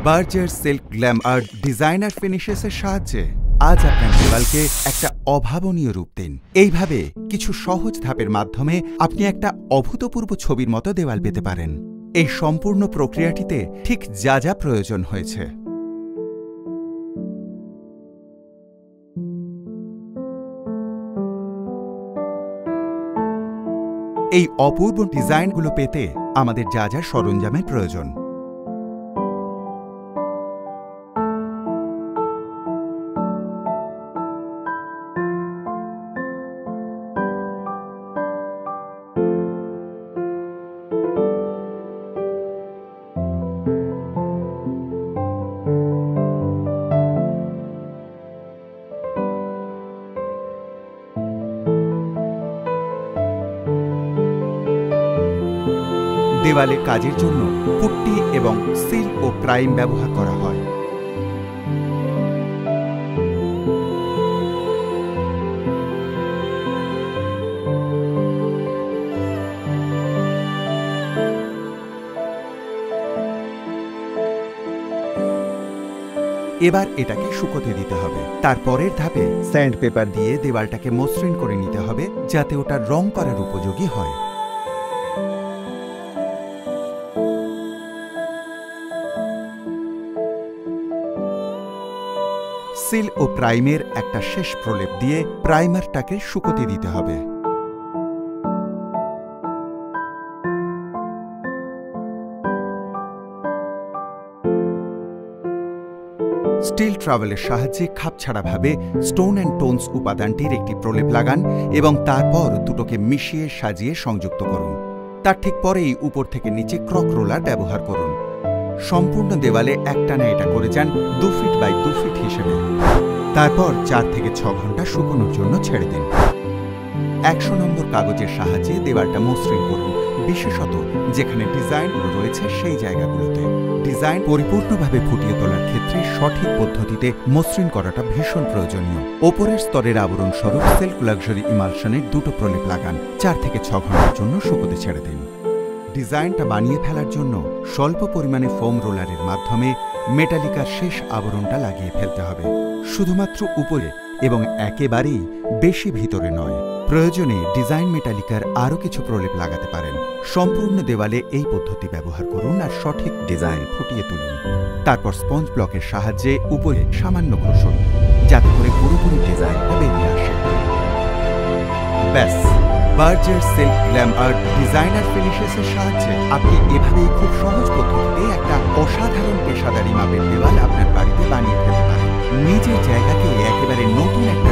Berger silk glam art designer ফিনিশেসের সাহায্যে আজ আপনার দেওয়ালকে একটা অভাবনীয় রূপ দিন। এইভাবে কিছু সহজ ধাপের মাধ্যমে আপনি একটা অভূতপূর্ব ছবির মতো দেওয়াল পেতে পারেন। এই সম্পূর্ণ প্রক্রিয়াটিতে ঠিক যা যা প্রয়োজন হয়েছে এই অপূর্ব ডিজাইনগুলো পেতে আমাদের যা যা সরঞ্জামের প্রয়োজন। দেওয়ালের কাজের জন্য পুট্টি এবং সিল ও প্রাইম ব্যবহার করা হয়। এবার এটাকে শুকোতে দিতে হবে। তারপরের ধাপে স্যান্ড পেপার দিয়ে দেওয়ালটাকে মসৃণ করে নিতে হবে যাতে ওটা রং করার উপযোগী হয়। সিল ও প্রাইমের একটা শেষ প্রলেপ দিয়ে প্রাইমারটাকে শুকোতে দিতে হবে। স্টিল ট্রাভেলের সাহায্যে খাপছাড়াভাবে স্টোন অ্যান্ড টোনস উপাদানটির একটি প্রলেপ লাগান এবং তারপর দুটোকে মিশিয়ে সাজিয়ে সংযুক্ত করুন। তার ঠিক পরেই উপর থেকে নিচে ক্রক রোলার ব্যবহার করুন। সম্পূর্ণ দেওয়ালে একটানা এটা করে যান 2 ফিট বাই 2 ফিট হিসেবে। তারপর 4 থেকে 6 ঘন্টা শুকোনোর জন্য ছেড়ে দিন। 100 নম্বর কাগজের সাহায্যে দেওয়ালটা মসৃণ করুন, বিশেষত যেখানে ডিজাইনগুলো রয়েছে সেই জায়গাগুলোতে। ডিজাইন পরিপূর্ণভাবে ফুটিয়ে তোলার ক্ষেত্রে সঠিক পদ্ধতিতে মসৃণ করাটা ভীষণ প্রয়োজনীয়। ওপরের স্তরের আবরণ স্বরূপ সিল্ক লাক্সারি ইমালশনের 2টো প্রলেপ লাগান। 4 থেকে 6 ঘন্টার জন্য শুকোতে ছেড়ে দিন। ডিজাইনটা বানিয়ে ফেলার জন্য স্বল্প পরিমাণে ফোম রোলারের মাধ্যমে মেটালিকার শেষ আবরণটা লাগিয়ে ফেলতে হবে, শুধুমাত্র উপরে এবং একেবারেই বেশি ভিতরে নয়। প্রয়োজনে ডিজাইন মেটালিকার আরও কিছু প্রলেপ লাগাতে পারেন। সম্পূর্ণ দেওয়ালে এই পদ্ধতি ব্যবহার করুন আর সঠিক ডিজাইন ফুটিয়ে তুলুন। তারপর স্পঞ্জ ব্লকের সাহায্যে উপরে সামান্য ঘষুন যাতে করে পুরোপুরি ডিজাইনটা বেরিয়ে আসে। ব্যাস, Berger silk glam art designer ফিনিশেসের সাহায্যে আপনি এভাবেই খুব সহজ পদ্ধতিতে একটা অসাধারণ পেশাদারি মাপের দেওয়াল আপনার বাড়িতে বানিয়ে ফেলতে পারেন। নিজের জায়গাকে একেবারে নতুন একটা